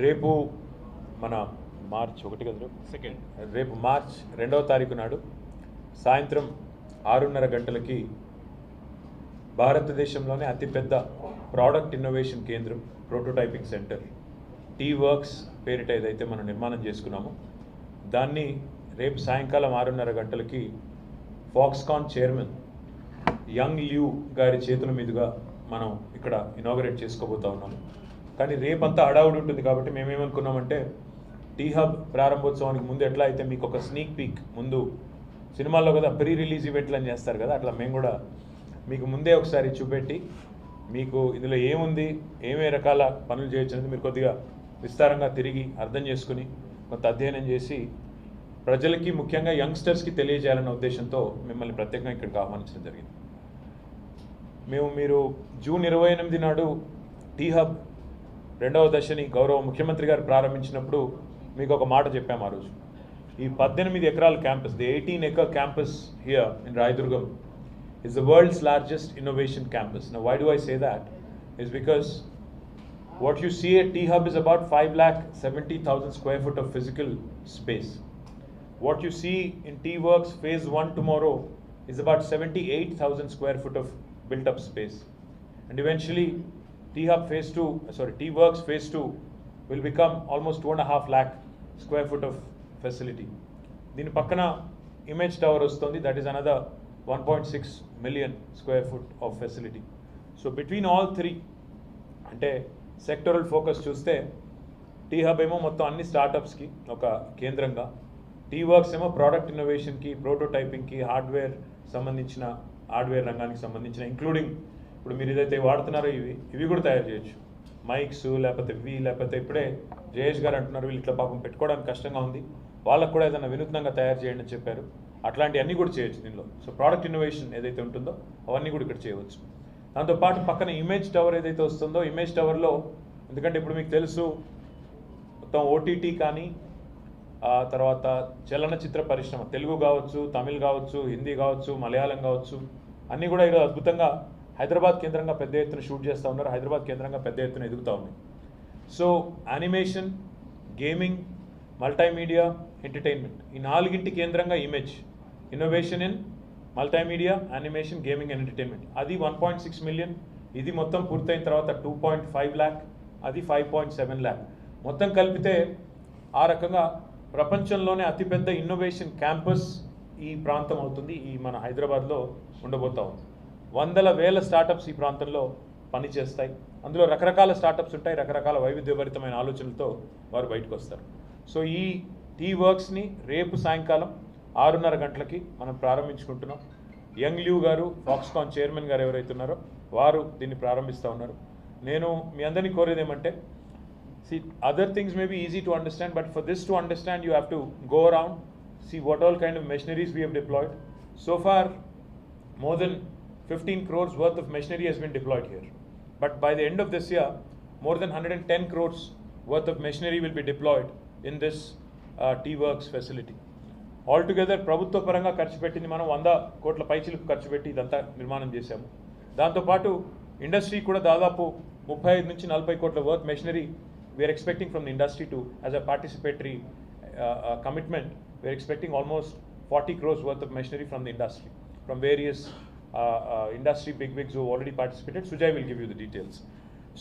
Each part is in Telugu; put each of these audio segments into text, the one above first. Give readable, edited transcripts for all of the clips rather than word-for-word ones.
రేపు మన మార్చ్ 1 కదా రేపు మార్చ్ 2వ తారీఖు నాడు సాయంత్రం 6:30 గంటలకి భారతదేశంలోనే అతిపెద్ద ప్రోడక్ట్ ఇన్నోవేషన్ కేంద్రం ప్రోటోటైపింగ్ సెంటర్ టీ వర్క్స్ పేరిట ఏదైతే మనం నిర్మాణం చేసుకున్నామో దాన్ని రేపు సాయంకాలం 6:30 గంటలకి ఫాక్స్కాన్ చైర్మన్ యంగ్ ల్యూ గారి చేతుల మీదుగా మనం ఇక్కడ ఇనాగరేట్ చేసుకోబోతా ఉన్నాము. కానీ రేపంతా హడావుడి ఉంటుంది కాబట్టి మేమేమనుకున్నామంటే టీ హబ్ ప్రారంభోత్సవానికి ముందు ఎట్లా అయితే మీకు ఒక స్నీక్ పీక్ ముందు సినిమాల్లో కదా ప్రీ రిలీజ్ ఈవెంట్లు అని చేస్తారు కదా, అట్లా మేము కూడా మీకు ముందే ఒకసారి చూపెట్టి మీకు ఇందులో ఏముంది, ఏమే రకాల పనులు చేయొచ్చు అనేది మీరు కొద్దిగా విస్తారంగా తిరిగి అర్థం చేసుకుని కొంత అధ్యయనం చేసి ప్రజలకి ముఖ్యంగా యంగ్స్టర్స్కి తెలియజేయాలన్న ఉద్దేశంతో మిమ్మల్ని ప్రత్యేకంగా ఇక్కడికి ఆహ్వానించడం జరిగింది. మీరు జూన్ 28 నాడు టీ హబ్ 2వ దశని గౌరవ ముఖ్యమంత్రి గారు ప్రారంభించినప్పుడు మీకు ఒక మాట చెప్పాము ఆ రోజు. ఈ 18 ఎకరాల campus, the 18-acre campus here in Rayadurgam is the world's largest innovation campus. Now why do I say that? Is because what you see at T Hub is about 5,70,000 square foot of physical space. What you see in T Works phase 1 tomorrow is about 78,000 square foot of built up space. And eventually T Works phase 2 will become almost 2.5 lakh square foot of facility. Dini pakkana image tower ostundi, that is another 1.6 million square foot of facility. So between all three ante sectoral focus chuste T Hub emo mottham anni startups ki oka kendranga, T Works emo product innovation ki, prototyping ki, hardware sambandhinchina hardware రంగానికి సంబంధించిన ఇంక్లూడింగ్ ఇప్పుడు మీరు ఏదైతే వాడుతున్నారో ఇవి కూడా తయారు చేయొచ్చు. మైక్స్ లేకపోతే ఇప్పుడే జయేష్ గారు అంటున్నారు వీళ్ళు ఇట్లా పాపం పెట్టుకోవడానికి కష్టంగా ఉంది, వాళ్ళకు కూడా ఏదైనా వినూత్నంగా తయారు చేయండి అని చెప్పారు. అట్లాంటివన్నీ కూడా చేయొచ్చు దీనిలో. సో ప్రోడక్ట్ ఇన్నోవేషన్ ఏదైతే ఉంటుందో అవన్నీ కూడా ఇక్కడ చేయవచ్చు. దాంతోపాటు పక్కన ఇమేజ్ టవర్ ఏదైతే వస్తుందో ఇమేజ్ టవర్లో, ఎందుకంటే ఇప్పుడు మీకు తెలుసు మొత్తం ఓటీటీ కానీ తర్వాత చలనచిత్ర పరిశ్రమ తెలుగు కావచ్చు, తమిళ్ కావచ్చు, హిందీ కావచ్చు, మలయాళం కావచ్చు అన్నీ కూడా ఈరోజు అద్భుతంగా హైదరాబాద్ కేంద్రంగా పెద్ద ఎత్తున షూట్ చేస్తూ ఉన్నారు. హైదరాబాద్ కేంద్రంగా పెద్ద ఎత్తున ఎదుగుతూ ఉన్నాయి. So animation, gaming, multimedia, entertainment ఈ 4గింటి కేంద్రంగా image innovation in multimedia, animation, gaming and entertainment అది 1.6 మిలియన్. ఇది మొత్తం పూర్తయిన తర్వాత 2.5 lakh, అది 5.7 lakh. మొత్తం కలిపితే ఆ రకంగా ప్రపంచంలోనే అతిపెద్ద ఇన్నోవేషన్ క్యాంపస్ ఈ ప్రాంతం అవుతుంది. ఈ మన హైదరాబాద్లో ఉండబోతా ఉంది. వందల వేల స్టార్టప్స్ ఈ ప్రాంతంలో పనిచేస్తాయి. అందులో రకరకాల స్టార్టప్స్ ఉంటాయి, రకరకాల వైవిధ్యభరితమైన ఆలోచనలతో వారు బయటకు వస్తారు. సో ఈ టీ వర్క్స్ని రేపు సాయంకాలం 6:30 గంటలకి మనం ప్రారంభించుకుంటున్నాం. యంగ్ ల్యూ గారు, ఫాక్స్కాన్ చైర్మన్ గారు ఎవరైతే ఉన్నారో వారు దీన్ని ప్రారంభిస్తూ ఉన్నారు. నేను మీ అందరినీ కోరేది ఏమంటే, see, other things may be easy to understand, but for this to understand you have to go around, see what all kind of machineries we have deployed. So far more than 15 crores worth of machinery has been deployed here, but by the end of this year more than 110 crores worth of machinery will be deployed in this T Works facility. Altogether ప్రభుత్వ పరంగా ఖర్చు పెట్టింది మనం 100 కోట్ల పైచిలకు ఖర్చు పెట్టి ఇదంతా నిర్మాణం చేశాము. దాంతోపాటు ఇండస్ట్రీ కూడా దాదాపు 35 నుంచి 40 కోట్ల worth machinery we are expecting from the industry to, as a participatory commitment, we are expecting almost 40 crores worth of machinery from the industry, from various industry bigwigs who have already participated. Sujay will give you the details.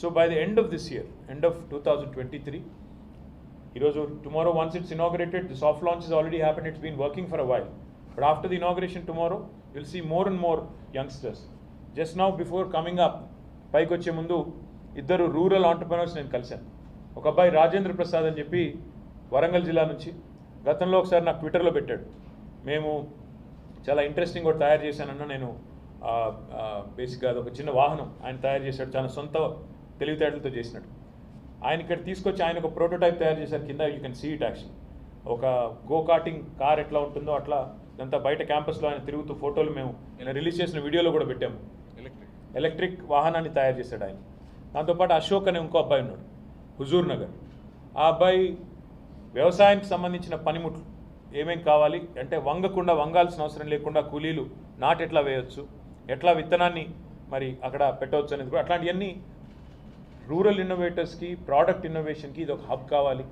So by the end of this year, end of 2023, tomorrow once it's inaugurated, the soft launch has already happened, it's been working for a while. But after the inauguration tomorrow, you'll see more and more youngsters. Just now before coming up, పైకి వచ్చే ముందు ఇద్దరు రూరల్ ఆంటర్ప్రెనర్స్ నేను కలిశాను. ఒక అబ్బాయి రాజేంద్ర ప్రసాద్ అని చెప్పి వరంగల్ జిల్లా నుంచి గతంలో ఒకసారి నాకు ట్విట్టర్లో పెట్టాడు, మేము చాలా ఇంట్రెస్టింగ్ ఒకటి తయారు చేశానన్న, నేను బేసిక్గా అది ఒక చిన్న వాహనం ఆయన తయారు చేశాడు, చాలా సొంత తెలివితేటలతో చేసినట్టు. ఆయన ఇక్కడ తీసుకొచ్చి ఆయన ఒక ప్రోటోటైప్ తయారు చేశారు. కింద you can see it actually ఒక గో కార్టింగ్ కార్ ఎట్లా ఉంటుందో అట్లా ఇదంతా బయట క్యాంపస్లో ఆయన తిరుగుతూ ఫోటోలు మేము రిలీజ్ చేసిన వీడియోలో కూడా పెట్టాము. ఎలక్ట్రిక్ వాహనాన్ని తయారు చేశాడు ఆయన. దాంతోపాటు అశోక్ అనే ఇంకో అబ్బాయి ఉన్నాడు హుజూర్ నగర్. ఆ అబ్బాయి వ్యవసాయానికి సంబంధించిన పనిముట్లు ఏమేం కావాలి అంటే వంగాల్సిన అవసరం లేకుండా కూలీలు నాటు ఎట్లా వేయొచ్చు, ఎట్లా విత్తనాన్ని మరి అక్కడ పెట్టవచ్చు అనేది కూడా అట్లాంటివన్నీ రూరల్ ఇన్నోవేటర్స్కి, ప్రోడక్ట్ ఇన్నోవేషన్కి ఇది ఒక హబ్ కావాలి.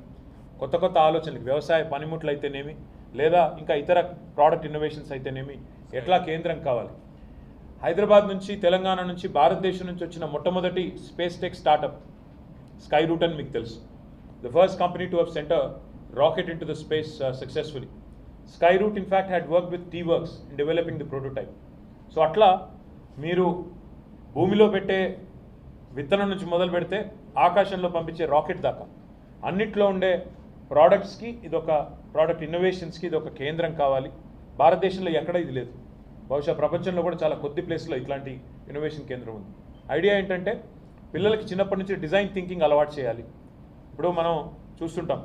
కొత్త కొత్త ఆలోచనలకి, వ్యవసాయ పనిముట్లు అయితేనేమి, లేదా ఇంకా ఇతర ప్రోడక్ట్ ఇన్నోవేషన్స్ అయితేనేమి ఎట్లా కేంద్రం కావాలి. హైదరాబాద్ నుంచి, తెలంగాణ నుంచి, భారతదేశం నుంచి వచ్చిన మొట్టమొదటి space tech startup Skyroot అని మీకు తెలుసు. The first company to have sent a rocket into the space successfully. Skyroot in fact had work with T Works in developing the prototype. So అట్లా మీరు భూమిలో పెట్టే విత్తనం నుంచి మొదలు పెడితే ఆకాశంలో పంపించే రాకెట్ దాకా అన్నిట్లో ఉండే ప్రోడక్ట్స్కి ఇదొక, ప్రోడక్ట్ ఇన్నోవేషన్స్కి ఇదొక కేంద్రం కావాలి. భారతదేశంలో ఎక్కడ ఇది లేదు. బహుశా ప్రపంచంలో కూడా చాలా కొద్ది ప్లేస్లో ఇట్లాంటి ఇన్నోవేషన్ కేంద్రం ఉంది. ఐడియా ఏంటంటే పిల్లలకి చిన్నప్పటి నుంచి డిజైన్ థింకింగ్ అలవాటు చేయాలి. ఇప్పుడు మనం చూస్తుంటాం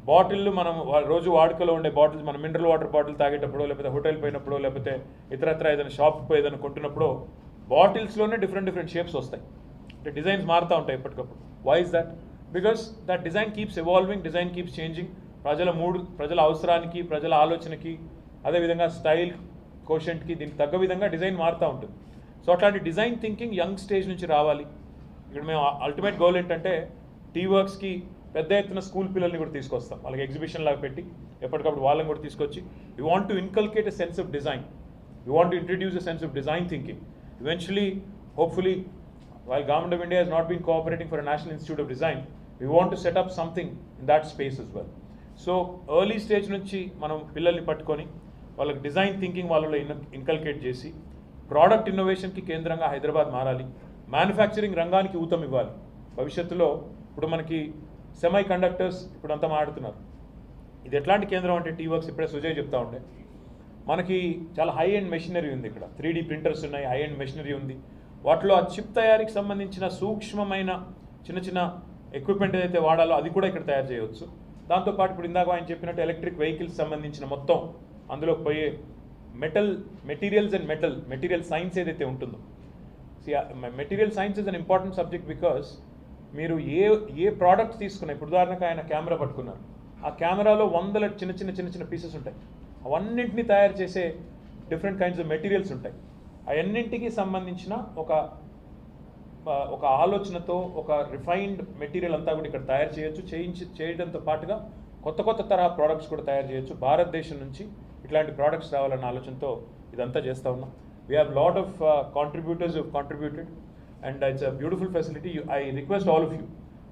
బాటిళ్ళు, మనం రోజు వాడుకలో ఉండే బాటిల్స్, మనం మినరల్ వాటర్ బాటిల్ తాగేటప్పుడు, లేకపోతే హోటల్ పోయినప్పుడు, లేకపోతే ఇతరత్ర ఏదైనా షాప్కి ఏదైనా కొంటున్నప్పుడు బాటిల్స్లోనే డిఫరెంట్ షేప్స్ వస్తాయి. అంటే డిజైన్స్ మారుతూ ఉంటాయి ఎప్పటికప్పుడు. Why is that? Because that design keeps evolving, design keeps changing. ప్రజల అవసరానికి, ప్రజల ఆలోచనకి, అదేవిధంగా స్టైల్ కోషెంట్కి దీనికి తగ్గ విధంగా డిజైన్ మారుతూ ఉంటుంది. సో అట్లాంటి డిజైన్ థింకింగ్ యంగ్ స్టేజ్ నుంచి రావాలి. ఇక్కడ మేము అల్టిమేట్ గోల్ ఏంటంటే టీవర్క్స్కి పెద్ద ఎత్తున స్కూల్ పిల్లల్ని కూడా తీసుకొస్తాం. వాళ్ళకి ఎగ్జిబిషన్ లాగా పెట్టి ఎప్పటికప్పుడు వాళ్ళని కూడా తీసుకొచ్చి you want to inculcate a sense of design, you want to introduce a sense of design thinking. Eventually, hopefully, while Government of India has not been cooperating for a National Institute of Design, we want to set up something in that space as well. So, early stage నుంచి మనం పిల్లల్ని పట్టుకొని వాళ్ళకి డిజైన్ థింకింగ్ వాళ్ళలో ఇన్కల్కేట్ చేసి ప్రోడక్ట్ ఇన్నోవేషన్కి కేంద్రంగా హైదరాబాద్ మారాలి. మ్యానుఫ్యాక్చరింగ్ రంగానికి ఊతం ఇవ్వాలి. భవిష్యత్తులో ఇప్పుడు మనకి సెమీ కండక్టర్స్ ఇప్పుడు అంతా మాడుతున్నారు. ఇది ఎట్లాంటి కేంద్రం అంటే టీవర్క్స్, ఇప్పుడే సుజయ్ చెప్తా ఉండే, మనకి చాలా హై ఎండ్ మెషినరీ ఉంది. ఇక్కడ 3D ప్రింటర్స్ ఉన్నాయి, హై ఎండ్ మెషినరీ ఉంది. వాటిలో ఆ చిప్ తయారీకి సంబంధించిన సూక్ష్మమైన చిన్న ఎక్విప్మెంట్ ఏదైతే వాడాలో అది కూడా ఇక్కడ తయారు చేయవచ్చు. దాంతోపాటు ఇప్పుడు ఇందాక ఆయన చెప్పినట్టు ఎలక్ట్రిక్ వెహికల్స్ సంబంధించిన మొత్తం అందులో పోయే మెటీరియల్ సైన్స్ ఏదైతే ఉంటుందో, material science is an important subject. Because మీరు ఏ ప్రోడక్ట్స్ తీసుకున్నా, ఇప్పుడు ఉదాహరణకు ఆయన కెమెరా పట్టుకున్నారు, ఆ కెమెరాలో వందల చిన్న పీసెస్ ఉంటాయి. అవన్నింటినీ తయారు చేసే డిఫరెంట్ కైండ్స్ ఆఫ్ మెటీరియల్స్ ఉంటాయి. అవన్నింటికి సంబంధించిన ఒక ఆలోచనతో ఒక రిఫైన్డ్ మెటీరియల్ అంతా కూడా ఇక్కడ తయారు చేయడంతో పాటుగా కొత్త తరహా ప్రోడక్ట్స్ కూడా తయారు చేయొచ్చు. భారతదేశం నుంచి ఇట్లాంటి ప్రోడక్ట్స్ రావాలన్న ఆలోచనతో ఇదంతా చేస్తూ ఉన్నాం. We have lot of contributors who contributed and it's a beautiful facility. I request all of you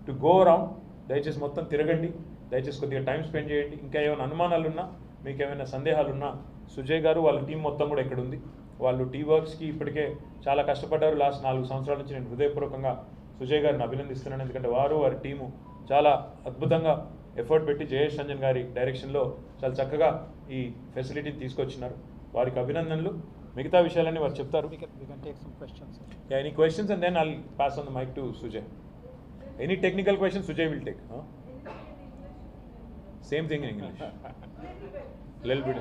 to go around. దయచేసి మొత్తం తిరగండి, దయచేసి కొద్దిగా టైం స్పెండ్ చేయండి. ఇంకా ఏమైనా అనుమానాలు ఉన్నా, మీకు ఏమైనా సందేహాలు ఉన్నా, సుజయ్ గారు వాళ్ళ టీం మొత్తం కూడా ఇక్కడ ఉంది. వాళ్ళు టీవర్క్స్కి ఇప్పటికే చాలా కష్టపడ్డారు. లాస్ట్ 4 సంవత్సరాల నుంచి నేను హృదయపూర్వకంగా సుజయ్ గారిని అభినందిస్తున్నాను. ఎందుకంటే వారి టీము చాలా అద్భుతంగా ఎఫర్ట్ పెట్టి జయేష్ రంజన్ గారి డైరెక్షన్లో చాలా చక్కగా ఈ ఫెసిలిటీని తీసుకొచ్చినారు. వారికి అభినందనలు. మిగతా విషయాలన్నీ వారు చెప్తారు. Any questions and then I'll pass on the mic to Sujay. Any technical question Sujay will take. Same thing in English, little bit.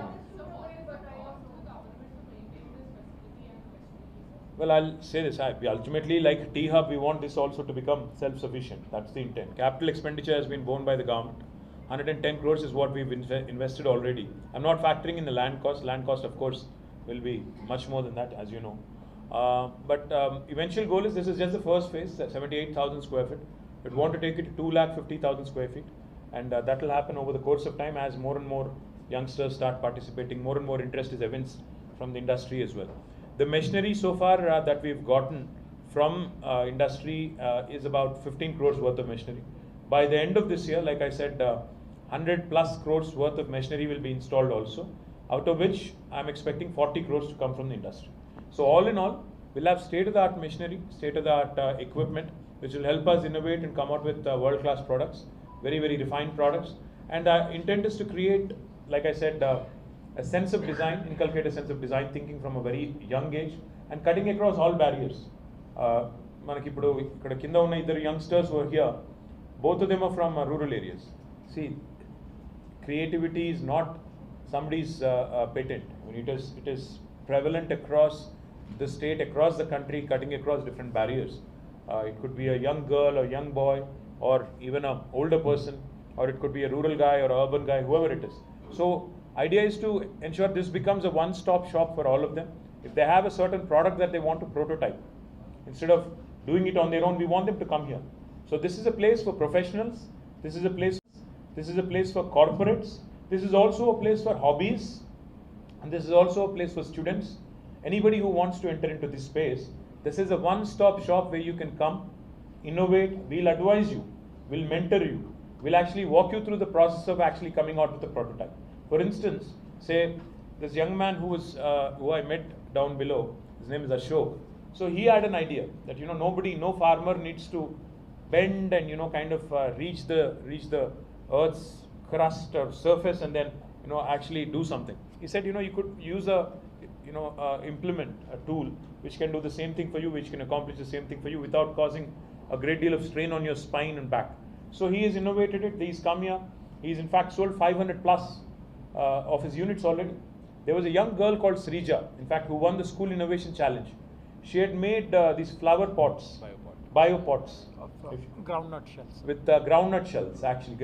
Well, I'll say this. We ultimately, like T-Hub, we want this also to become self-sufficient. That's the intent. Capital expenditure has been borne by the government. 110 crores is what we've invested already. I'm not factoring in the land cost. Land cost, of course, will be much more than that, as you know. But eventual goal is, this is just the first phase, 78,000 square feet. We want to take it to 250,000 square feet. And that will happen over the course of time as more and more youngsters start participating, more and more interest is evinced from the industry as well. The machinery so far that we've gotten from industry is about 15 crores worth of machinery. By the end of this year, like I said, 100 plus crores worth of machinery will be installed also, out of which I'm expecting 40 crores to come from the industry. So all in all, we'll have state-of-the-art machinery, state-of-the-art equipment, which will help us innovate and come out with world-class products, very refined products. And our intent is to create, like I said, a sense of design, inculcate a sense of design thinking from a very young age and cutting across all barriers. Manaki ippudu ikkada kinda unna iddaru youngsters who are here, both of them are from rural areas. See, creativity is not somebody's patent. I mean, it is prevalent across the state, across the country, cutting across different barriers. It could be a young girl or young boy or even an older person, or it could be a rural guy or an urban guy, whoever it is. So idea is to ensure this becomes a one-stop shop for all of them. If they have a certain product that they want to prototype, instead of doing it on their own, we want them to come here. So this is a place for professionals, this is a place for corporates, this is also a place for hobbies, and this is also a place for students. Anybody who wants to enter into this space, this is a one-stop shop where you can come, innovate, we'll advise you, we'll mentor you, we'll actually walk you through the process of actually coming out with a prototype. For instance, say this young man who I met down below, his name is Ashok. So he had an idea that no farmer needs to bend and kind of reach the earth's crust or surface and then actually do something. He said you could use implement a tool which can do the same thing for you, which can accomplish the same thing for you without causing a great deal of strain on your spine and back. So he has innovated it. He's come here. He's in fact sold 500 plus of his units already. There was a young girl called Srija, in fact, who won the School Innovation Challenge. She had made these flower pots, biopots, groundnut shells. With groundnut shells. Actually,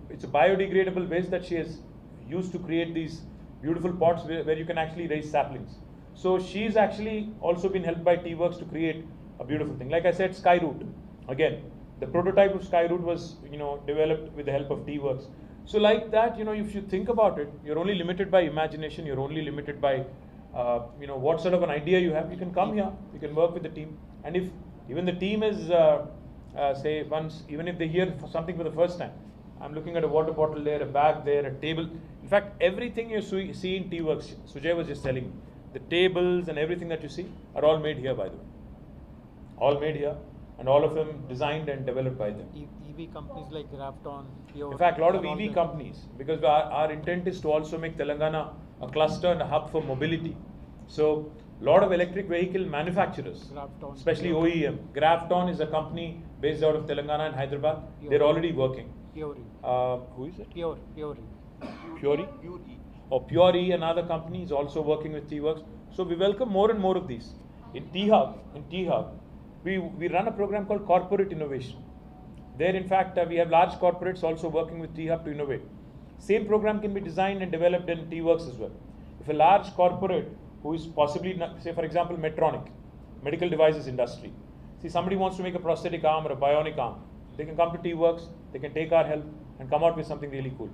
it's a biodegradable waste that she has used to create these beautiful pots where you can actually raise saplings. So she's actually also been helped by T-Works to create a beautiful thing. Like I said, Skyroot. Again, the prototype of Skyroot was developed with the help of T-Works. So like that, if you think about it, you're only limited by imagination. You're only limited by what sort of an idea you have. You can come here. You can work with the team. And if even the team is say once, even if they hear something for the first time, I'm looking at a water bottle there, a bag there, a table. In fact, everything you see in T-Works, Sujay was just telling me, the tables and everything that you see are all made here, by the way. All made here, and all of them designed and developed by them. EV companies like Grafton, Pure. In fact, a lot of EV companies, because our intent is to also make Telangana a cluster and a hub for mobility. So, a lot of electric vehicle manufacturers, Grafton, especially OEM. Grafton is a company based out of Telangana and Hyderabad. Pure. They're already working. Pure. Who is it? Pure. Pure. Or Pure, another company, is also working with T-Works. So we welcome more and more of these. In T-Hub, we run a program called Corporate Innovation. There, in fact, we have large corporates also working with T-Hub to innovate. Same program can be designed and developed in T-Works as well. If a large corporate who is possibly, say for example, Medtronic, medical devices industry, see somebody wants to make a prosthetic arm or a bionic arm, they can come to T-Works, they can take our help and come out with something really cool.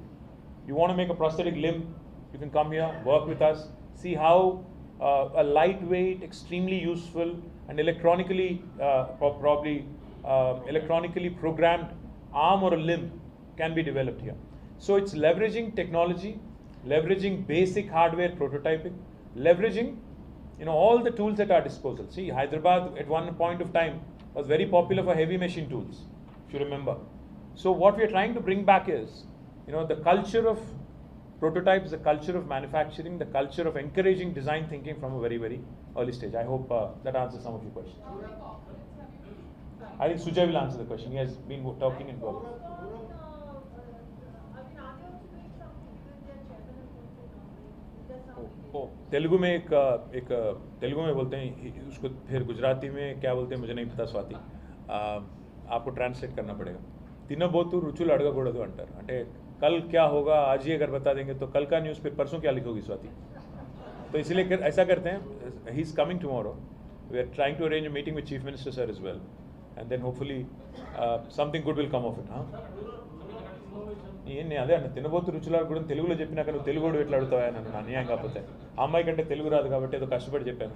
You want to make a prosthetic limb, you can come here, work with us, see how a lightweight, extremely useful and electronically electronically programmed arm or a limb can be developed here. So it's leveraging technology, leveraging basic hardware prototyping, leveraging all the tools at our disposal. See, Hyderabad at one point of time was very popular for heavy machine tools, if you remember. So what we are trying to bring back is the culture of prototypes, the culture of manufacturing, the culture of encouraging design thinking from a very, very early stage. I hope that answers some of your questions. I think Sujay will answer the question. He has been talking in work. Telugu में एक तेलुगु में बोलते हैं उसको, फिर गुजराती में क्या बोलते हैं मुझे नहीं पता स्वाति, आपको ट्रांसलेट करना पड़ेगा. తినబోతు రుచులు అడగకూడదు అంటారు. అంటే कल क्या होगा आज ही अगर बता देंगे तो कल का न्यूज़ पे परसों क्या लिखोगी स्वाति. तो इसलिए ऐसा करते हैं, he is coming tomorrow, we are trying to arrange a meeting with chief minister sir as well and then hopefully something good will come of it. నేను అదే అన్న, తినబోతు రుచులు కూడా తెలుగులో చెప్పినాక నువ్వు తెలుగుడు ఎట్లా అడుగుతావా నన్ను అన్యాయం కాకపోతే. ఆ అమ్మాయి కంటే తెలుగు రాదు కాబట్టి ఏదో కష్టపడి చెప్పాను.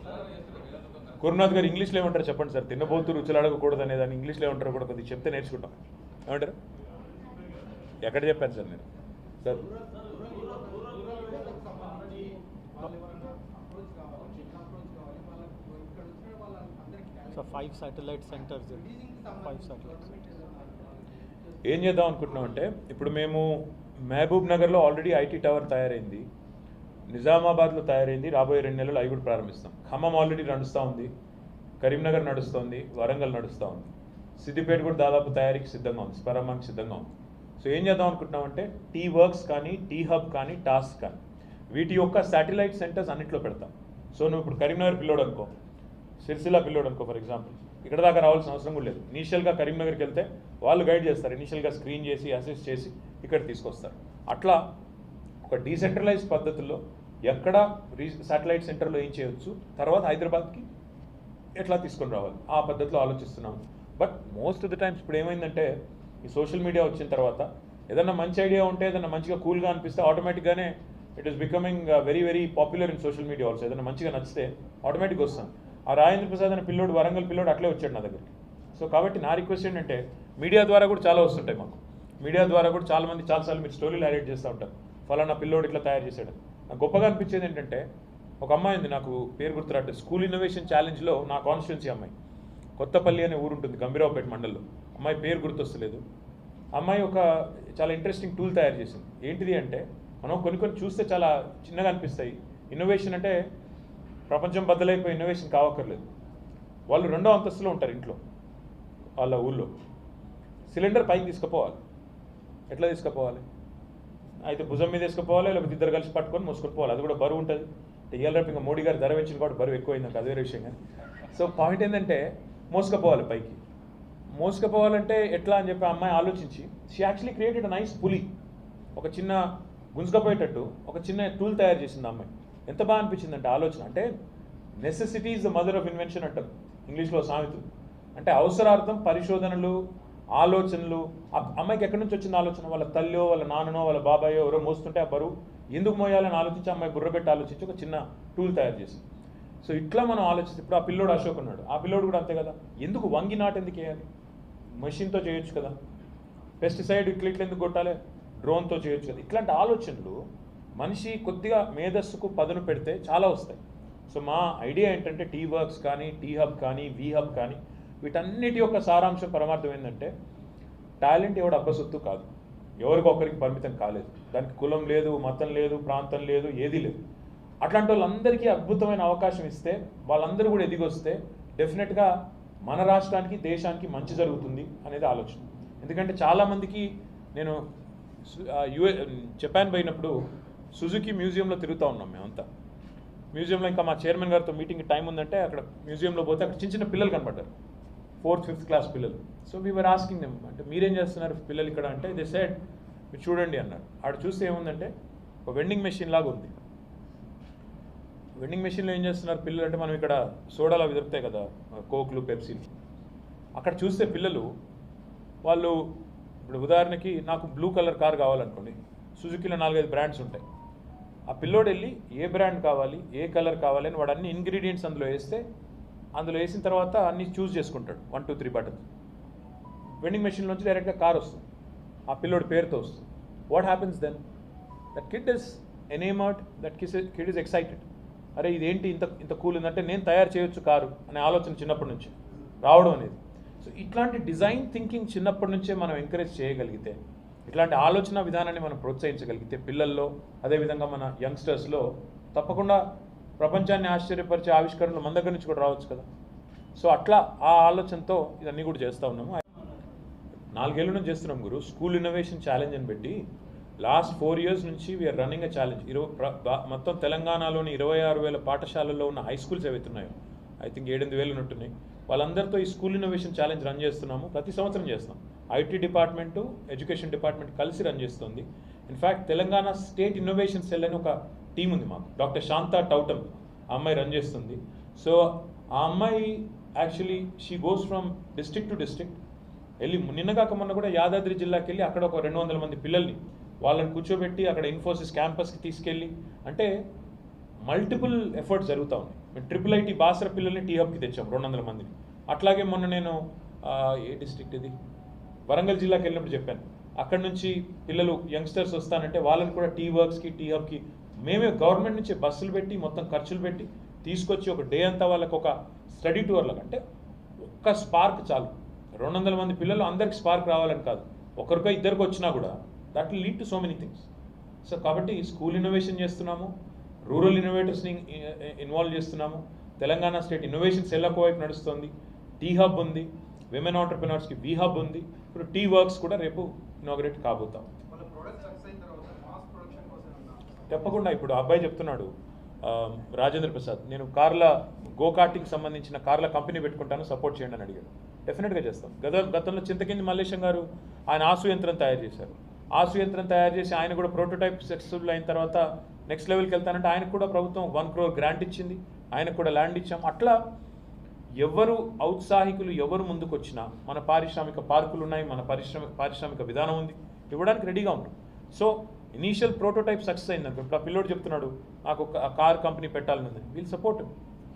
గురునాథ్ గారు ఇంగ్లీష్లో ఏమంటారు చెప్పండి సార్, తినబోతు రుచులు అడగకూడదు అనేది దాన్ని ఇంగ్లీష్లో ఏమంటారు కూడా కొద్దిగా చెప్తే నేర్చుకుంటాం. ఏమంటారు? ఎక్కడ చెప్పాను సార్ నేను సార్? So 5 satellite centers. ఏం చేద్దాం అనుకుంటున్నాం అంటే, ఇప్పుడు మేము మహబూబ్ నగర్లో ఆల్రెడీ ఐటీ టవర్ తయారైంది, నిజామాబాద్లో తయారైంది, రాబోయే 2 నెలలు అవి కూడా ప్రారంభిస్తాం. ఖమ్మం ఆల్రెడీ నడుస్తూ ఉంది, కరీంనగర్ నడుస్తుంది, వరంగల్ నడుస్తూ ఉంది, సిద్దిపేట కూడా దాదాపు తయారీకి సిద్ధంగా ఉంది, ప్రారంభానికి సిద్ధంగా ఉంది. సో ఏం చేద్దాం అనుకుంటున్నామంటే, T-Works కానీ, T-Hub కానీ, టాస్క్ కానీ వీటి యొక్క శాటిలైట్ సెంటర్స్ అన్నింటిలో పెడతాం. సో నువ్వు ఇప్పుడు కరీంనగర్ పిల్లోడు అనుకో, సిరిసిల్ల పిల్లోడు అనుకో ఫర్ ఎగ్జాంపుల్, ఇక్కడ దాకా రావాల్సిన అవసరం కూడా లేదు. ఇనీషియల్గా కరీంనగర్కి వెళ్తే వాళ్ళు గైడ్ చేస్తారు, ఇనీషియల్గా స్క్రీన్ చేసి అసెస్ చేసి ఇక్కడ తీసుకొస్తారు. అట్లా ఒక డీసెంట్రలైజ్ పద్ధతుల్లో ఎక్కడ శాటిలైట్ సెంటర్లో ఏం చేయవచ్చు, తర్వాత హైదరాబాద్కి ఎట్లా తీసుకొని రావాలి, ఆ పద్ధతిలో ఆలోచిస్తున్నాం. But most of the times ఇప్పుడు ఏమైందంటే ఈ సోషల్ మీడియా వచ్చిన తర్వాత ఏదన్నా మంచి ఐడియా ఉంటే ఏదన్నా మంచిగా కూల్గా అనిపిస్తే ఆటోమేటిక్గానే it is becoming very very popular in social media also. ఏదైనా మంచిగా నచ్చితే ఆటోమేటిక్గా వస్తాను. ఆ రాజేంద్ర ప్రసాద్ అనే పిల్లోడు, వరంగల్ పిల్లోడు అట్లే వచ్చాడు నా దగ్గరికి. సో కాబట్టి నా రిక్వెస్ట్ ఏంటంటే మీడియా ద్వారా కూడా చాలా వస్తుంటాయి మాకు. మీడియా ద్వారా కూడా చాలామంది చాలాసార్లు మీరు స్టోరీలు హైలైట్ చేస్తూ ఉంటారు, ఫలానా పిల్లోడు ఇట్లా తయారు చేశాడు. నాకు గొప్పగా అనిపించేది ఏంటంటే ఒక అమ్మాయి ఉంది, నాకు పేరు గుర్తురాట్లేదు, స్కూల్ ఇన్నోవేషన్ ఛాలెంజ్లో నా కాన్స్టిట్యున్సీ అమ్మాయి, కొత్తపల్లి అనే ఊరు ఉంటుంది గంభీరావుపేట మండలంలో. అమ్మాయి పేరు గుర్తొస్తలేదు. అమ్మాయి ఒక చాలా ఇంట్రెస్టింగ్ టూల్ తయారు చేసింది. ఏంటిది అంటే మనం కొన్ని కొన్ని చూస్తే చాలా చిన్నగా అనిపిస్తాయి. ఇన్నోవేషన్ అంటే ప్రపంచం బద్దలైపోయి ఇన్నోవేషన్ కావక్కర్లేదు. వాళ్ళు 2వ అంతస్తులో ఉంటారు ఇంట్లో, వాళ్ళ ఊళ్ళో. సిలిండర్ పైకి తీసుకుపోవాలి. ఎట్లా తీసుకుపోవాలి? అయితే భుజం మీద తీసుకుపోవాలి, లేకపోతే ఇద్దరు కలిసి పట్టుకొని మోసుకొని పోవాలి. అది కూడా బరువు ఉంటుంది. ఇవాళ రేపు ఇంకా మోడీ గారు ధర పెంచిన కూడా బరువు ఎక్కువైంది, నాకు అదే విషయం. కానీ సో పాయింట్ ఏంటంటే మోసుకుపోవాలి పైకి. మోసుకుపోవాలంటే ఎట్లా అని చెప్పి ఆ అమ్మాయి ఆలోచించి she actually created a nice పులి. ఒక చిన్న గుంజుకపోయేటట్టు ఒక చిన్న టూల్ తయారు చేసింది ఆ అమ్మాయి. ఎంత బాగా అనిపించిందంటే ఆలోచన. అంటే necessity is the mother of invention అంటారు ఇంగ్లీష్లో సామెత. అంటే అవసరార్థం పరిశోధనలు, ఆలోచనలు. అమ్మాయికి ఎక్కడి నుంచి వచ్చింది ఆలోచన? వాళ్ళ తల్లో, వాళ్ళ నాన్ననో, వాళ్ళ బాబాయో ఎవరో మోస్తుంటే ఆ బరువు ఎందుకు మోయాలని ఆలోచించి అమ్మాయి బుర్రబెట్టి ఆలోచించి ఒక చిన్న టూల్ తయారు చేసింది. సో ఇట్లా మనం ఆలోచిస్తే ఇప్పుడు ఆ పిల్లోడు అశోక్ ఉన్నాడు, ఆ పిల్లోడు కూడా అంతే కదా. ఎందుకు వంగి నాటు ఎందుకు వేయాలి? మెషిన్తో చేయొచ్చు కదా. పెస్టిసైడ్ ఇట్లా ఎందుకు కొట్టాలి? డ్రోన్తో చేయొచ్చు కదా. ఇట్లాంటి ఆలోచనలు మనిషి కొద్దిగా మేధస్సుకు పదును పెడితే చాలా వస్తాయి. సో మా ఐడియా ఏంటంటే టీ వర్క్స్ కానీ, టీ హబ్ కానీ, వి హబ్ కానీ, వీటన్నిటి యొక్క సారాంశం పరమార్థం ఏంటంటే టాలెంట్ ఎవడు అబ్బసొత్తు కాదు, ఎవరికొకరికి పరిమితం కాలేదు. దానికి కులం లేదు, మతం లేదు, ప్రాంతం లేదు, ఏదీ లేదు. అట్లాంటి వాళ్ళందరికీ అద్భుతమైన అవకాశం ఇస్తే వాళ్ళందరూ కూడా ఎదిగొస్తే డెఫినెట్గా మన రాష్ట్రానికి, దేశానికి మంచి జరుగుతుంది అనేది ఆలోచన. ఎందుకంటే చాలామందికి నేను జపాన్ పోయినప్పుడు సుజుకి మ్యూజియంలో తిరుగుతూ ఉన్నాం మేమంతా. మ్యూజియంలో ఇంకా మా చైర్మన్ గారితో మీటింగ్ టైం ఉందంటే అక్కడ మ్యూజియంలో పోతే అక్కడ చిన్న చిన్న పిల్లలు కనపడ్డారు, 4th, 5th క్లాస్ పిల్లలు. So we were asking them, అంటే మీరేం చేస్తున్నారు పిల్లలు ఇక్కడ అంటే, దే సెడ్ మీరు చూడండి అన్నారు. ఆడ చూస్తే ఏముందంటే ఒక వెండింగ్ మెషిన్ లాగా ఉంది. వెండింగ్ మెషిన్లో ఏం చేస్తున్నారు పిల్లలు అంటే, మనం ఇక్కడ సోడాలు అవి దొరుకుతాయి కదా, కోక్లు, పెప్సీలు. అక్కడ చూస్తే పిల్లలు వాళ్ళు ఇప్పుడు ఉదాహరణకి నాకు బ్లూ కలర్ కార్ కావాలనుకోండి, సుజుకీలో 4-5 బ్రాండ్స్ ఉంటాయి. ఆ పిల్లోడు వెళ్ళి ఏ బ్రాండ్ కావాలి, ఏ కలర్ కావాలి అని వాడు అన్ని ఇంగ్రీడియంట్స్ అందులో వేస్తే, అందులో వేసిన తర్వాత అన్ని చూస్ చేసుకుంటాడు, 1, 2, 3 బటన్. వెండింగ్ మెషిన్ నుంచి డైరెక్ట్గా కార్ వస్తుంది, ఆ పిల్లోడి పేరుతో వస్తుంది. What happens then? That kid is enamoured, that kid is excited. అరే ఇదేంటి ఇంత కూల్ ఉందంటే నేను తయారు చేయొచ్చు కారు అనే ఆలోచన చిన్నప్పటి నుంచి రావడం అనేది. సో ఇట్లాంటి డిజైన్ థింకింగ్ చిన్నప్పటి నుంచే మనం ఎంకరేజ్ చేయగలిగితే, ఇట్లాంటి ఆలోచన విధానాన్ని మనం ప్రోత్సహించగలిగితే పిల్లల్లో, అదేవిధంగా మన యంగ్స్టర్స్లో తప్పకుండా ప్రపంచాన్ని ఆశ్చర్యపరిచే ఆవిష్కరణలు మన దగ్గర నుంచి కూడా రావచ్చు కదా. సో అట్లా ఆ ఆలోచనతో ఇదన్నీ కూడా చేస్తూ ఉన్నాము. 4 ఏళ్ళ నుంచి చేస్తున్నాం గురు. స్కూల్ ఇన్నోవేషన్ ఛాలెంజ్ అని పెట్టి లాస్ట్ 4 years నుంచి వీఆర్ రన్నింగ్ అ ఛాలెంజ్. మొత్తం తెలంగాణలోని 26,000 పాఠశాలల్లో ఉన్న హై స్కూల్స్ ఏవైతున్నాయో, ఐ థింక్ 7-8,000 ఉన్నట్టున్నాయి. వాళ్ళందరితో ఈ స్కూల్ ఇన్నోవేషన్ ఛాలెంజ్ రన్ చేస్తున్నాము. ప్రతి సంవత్సరం చేస్తాం. ఐటీ డిపార్ట్మెంటు, ఎడ్యుకేషన్ డిపార్ట్మెంట్ కలిసి రన్ చేస్తుంది. In fact Telangana state innovation cell అని ఒక టీం ఉంది మాకు, డాక్టర్ శాంతా టౌటమ్ ఆ అమ్మాయి రన్ చేస్తుంది. సో ఆ అమ్మాయి actually she goes from district to district. వెళ్ళి నిన్నగాక మొన్న కూడా యాదాద్రి జిల్లాకి వెళ్ళి అక్కడ ఒక 200 మంది పిల్లల్ని వాళ్ళని కూర్చోబెట్టి అక్కడ ఇన్ఫోసిస్ క్యాంపస్కి తీసుకెళ్ళి, అంటే మల్టిపుల్ ఎఫర్ట్స్ జరుగుతూ ఉన్నాయి. మేము IIIT బాసర పిల్లల్ని టీ హబ్కి తెచ్చాం 200 మందిని. అట్లాగే మొన్న నేను ఏ డిస్ట్రిక్ట్ ఇది, వరంగల్ జిల్లాకి వెళ్ళినప్పుడు చెప్పాను, అక్కడ నుంచి పిల్లలు యంగ్స్టర్స్ వస్తానంటే వాళ్ళని కూడా టీ వర్క్స్కి, టీ హబ్కి మేమే గవర్నమెంట్ నుంచి బస్సులు పెట్టి మొత్తం ఖర్చులు పెట్టి తీసుకొచ్చి ఒక డే అంతా వాళ్ళకి ఒక స్టడీ టూర్ లాగా, అంటే ఒక్క స్పార్క్ చాలు. 200 మంది పిల్లలు అందరికి స్పార్క్ రావాలని కాదు, ఒకరికో ఇద్దరికి వచ్చినా కూడా that will lead to so many things. So కాబట్టి స్కూల్ ఇన్నోవేషన్ చేస్తున్నాము, రూరల్ ఇన్నోవేటర్స్ని ఇన్వాల్వ్ చేస్తున్నాము, తెలంగాణ స్టేట్ ఇన్నోవేషన్ సెల్ ఒకవైపు నడుస్తుంది, టీ హబ్ ఉంది, విమెన్ ఆంటర్ప్రినర్స్కి వి హబ్ ఉంది, ఇప్పుడు టీ వర్క్స్ కూడా రేపు ఇనాగరేట్ కాబోతాం. తప్పకుండా ఇప్పుడు అబ్బాయి చెప్తున్నాడు రాజేంద్ర ప్రసాద్, నేను కార్ల గోకార్టింగ్ సంబంధించిన కార్ల కంపెనీ పెట్టుకుంటాను, సపోర్ట్ చేయండి అని అడిగాడు. డెఫినెట్గా చేస్తాం. గతంలో చింతకింది మల్లేశం గారు ఆయన ఆసు యంత్రం తయారు చేశారు. ఆసు యంత్రం తయారు చేసి ఆయన కూడా ప్రోటోటైప్ సక్సెస్ఫుల్ అయిన తర్వాత నెక్స్ట్ లెవెల్కి వెళ్తానంటే ఆయనకు కూడా ప్రభుత్వం 1 crore గ్రాంట్ ఇచ్చింది, ఆయనకు కూడా ల్యాండ్ ఇచ్చాం. అట్లా ఎవరు ఔత్సాహికులు ఎవరు ముందుకు వచ్చినా మన పారిశ్రామిక పార్కులు ఉన్నాయి, మన పారిశ్రామిక విధానం ఉంది, ఇవ్వడానికి రెడీగా ఉంటాం. సో ఇనీషియల్ ప్రోటోటైప్ సక్సెస్ అయింది. ఇప్పుడు ఆ పిల్లోడు చెప్తున్నాడు నాకు ఒక కార్ కంపెనీ పెట్టాలని ఉంది, వీళ్ళు సపోర్ట్.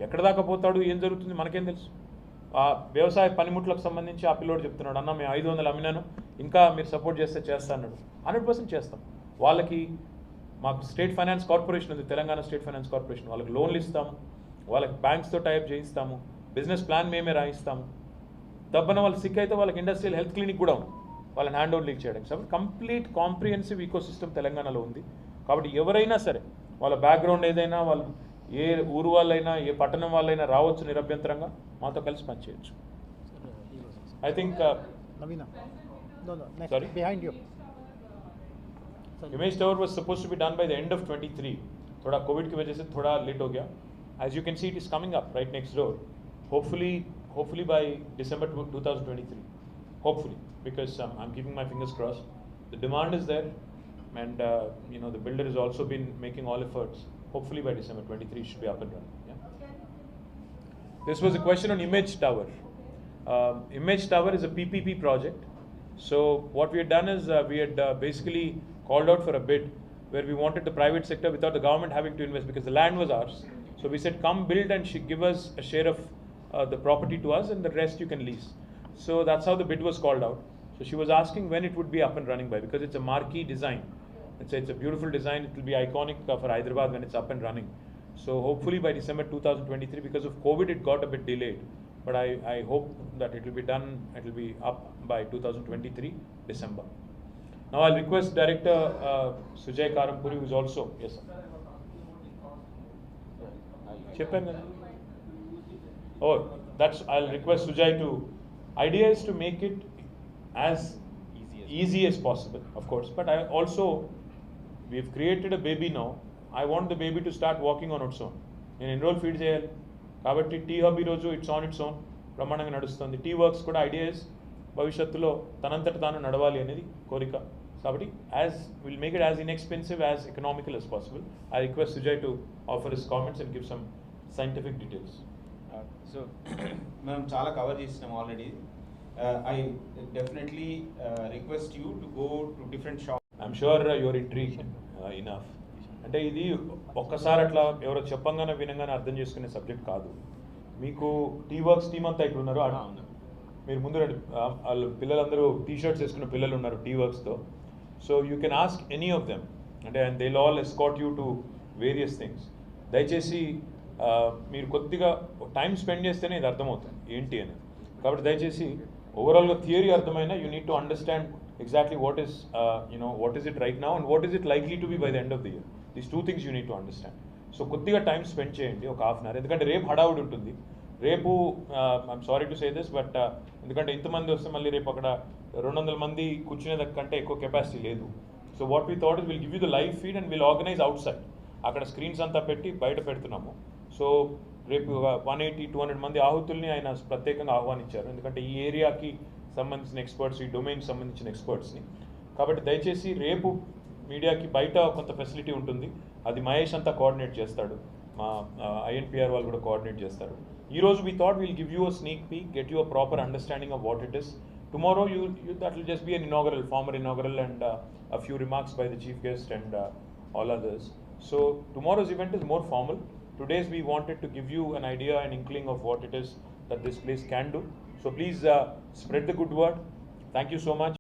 ఎక్కడ దాకా పోతాడు, ఏం జరుగుతుంది మనకేం తెలుసు. ఆ వ్యవసాయ పనిముట్లకు సంబంధించి ఆ పిల్లోడు చెప్తున్నాడు, అన్న మేము 500 అమ్మినాను, ఇంకా మీరు సపోర్ట్ చేస్తే చేస్తా అన్నాడు. 100% చేస్తాం. వాళ్ళకి మాకు స్టేట్ ఫైనాన్స్ కార్పొరేషన్ ఉంది, తెలంగాణ స్టేట్ ఫైనాన్స్ కార్పొరేషన్, వాళ్ళకి లోన్లు ఇస్తాము, వాళ్ళకి బ్యాంక్స్తో టైప్ చేయిస్తాము, బిజినెస్ ప్లాన్ మేమే రాయిస్తాము. దబ్బన వాళ్ళు సిక్ అయితే వాళ్ళకి ఇండస్ట్రియల్ హెల్త్ క్లినిక్ కూడా ఉంది, వాళ్ళని హ్యాండ్ ఓవర్ లీక్ చేయడానికి. So complete comprehensive ecosystem తెలంగాణలో ఉంది. కాబట్టి ఎవరైనా సరే వాళ్ళ బ్యాక్గ్రౌండ్ ఏదైనా, వాళ్ళు ఏ ఊరు వాళ్ళైనా ఏ పట్టణం వాళ్ళైనా రావచ్చు నిరభ్యంతరంగా, మాతో కలిసి పనిచేయచ్చు. I think Navina. No, next. Sorry? Behind you. Image tower was supposed to be done by the end of 23. थोड़ा कोविड की वजह से थोड़ा लेट हो गया. As you can see, it is coming up right next door. Hopefully by December 2023. Hopefully, because I'm keeping my fingers crossed. The demand is there, and the builder has also been making all efforts. Hopefully by December 23 it should be up and running. Yeah? This was a question on Image Tower. Image Tower is a PPP project. So what we had done is we had basically called out for a bid where we wanted the private sector without the government having to invest, because the land was ours. So we said, come build and give us a share of the property to us, and the rest you can lease. So that's how the bid was called out. So she was asking when it would be up and running by, because it's a marquee design. It's a beautiful design. It will be iconic for Hyderabad when it's up and running. So hopefully by December 2023, because of COVID it got a bit delayed. But I hope that it will be done, it will be up by 2023 December. Now I'll request Director Sujay Karampuri, who is also, yes sir. Cheppan. Oh, I'll request Sujay to, idea is to make it as easy as possible, of course. But I also, we've created a baby now. I want the baby to start walking on its own. నేను ఎన్రోల్ ఫీడ్ చేయాలి కాబట్టి టీ హబ్ ఈరోజు ఇట్స్ ఆన్ ఇట్స్ ఓన్ బ్రహ్మాండంగా నడుస్తుంది. టీ వర్క్స్ కూడా ఐడియాస్ భవిష్యత్తులో తనంతట తాను నడవాలి అనేది కోరిక. కాబట్టి will make it as inexpensive, as economical as possible. I request Sujay to offer his comments and give some scientific details. So మనం చాలా కవర్ చేసినాం already. I definitely request you to go to different shops. I'm sure you're intrigued enough. అంటే ఇది ఒక్కసారి అట్లా ఎవరో చెప్పంగానే వినంగానే అర్థం చేసుకునే సబ్జెక్ట్ కాదు. మీకు టీ వర్క్స్ టీమ్ అంతా ఇక్కడ ఉన్నారు, మీరు ముందు రండి. వాళ్ళు పిల్లలందరూ టీ-షర్ట్స్ వేసుకున్న పిల్లలు ఉన్నారు టీ వర్క్స్తో. So you can ask any of them, అంటే and they all escort you to various things. దయచేసి మీరు కొద్దిగా టైం స్పెండ్ చేస్తేనే ఇది అర్థమవుతుంది ఏంటి అని. కాబట్టి దయచేసి ఓవరాల్గా థియరీ అర్థమైనా you need to understand exactly what is it right now and what is it likely to be by the end of the year. These 2 things you need to understand. So కొద్దిగా టైం స్పెండ్ చేయండి, ఒక హాఫ్ అన్ అవర్. ఎందుకంటే రేపు హడావుడి ఉంటుంది. రేపు I'm sorry to say this, but ఎందుకంటే ఇంతమంది వస్తే మళ్ళీ రేపు అక్కడ 200 మంది కూర్చునేదానికంటే ఎక్కువ కెపాసిటీ లేదు. So what we thought is will give you the live feed and will organise out side. అక్కడ స్క్రీన్స్ అంతా పెట్టి బయట పెడుతున్నాము. సో రేపు 180-200 మంది ఆహుతుల్ని ఆయన ప్రత్యేకంగా ఆహ్వానించారు, ఎందుకంటే ఈ ఏరియాకి సంబంధించిన ఎక్స్పర్ట్స్, ఈ డొమైన్కి సంబంధించిన ఎక్స్పర్ట్స్ని. కాబట్టి దయచేసి రేపు మీడియాకి బయట కొంత ఫెసిలిటీ ఉంటుంది, అది మహేష్ అంతా కోఆర్డినేట్ చేస్తాడు, మా INPR వాళ్ళు కూడా కోఆర్డినేట్ చేస్తారు. ఈరోజు we thought we'll give you a sneak peek, get you a proper understanding of what it is. Tomorrow that will just be an formal inaugural and a few remarks by the chief guest and all others. So tomorrow's event is more formal. Today's we wanted to give you an idea, an inkling of what it is that this place can do. So please spread the good word. Thank you so much.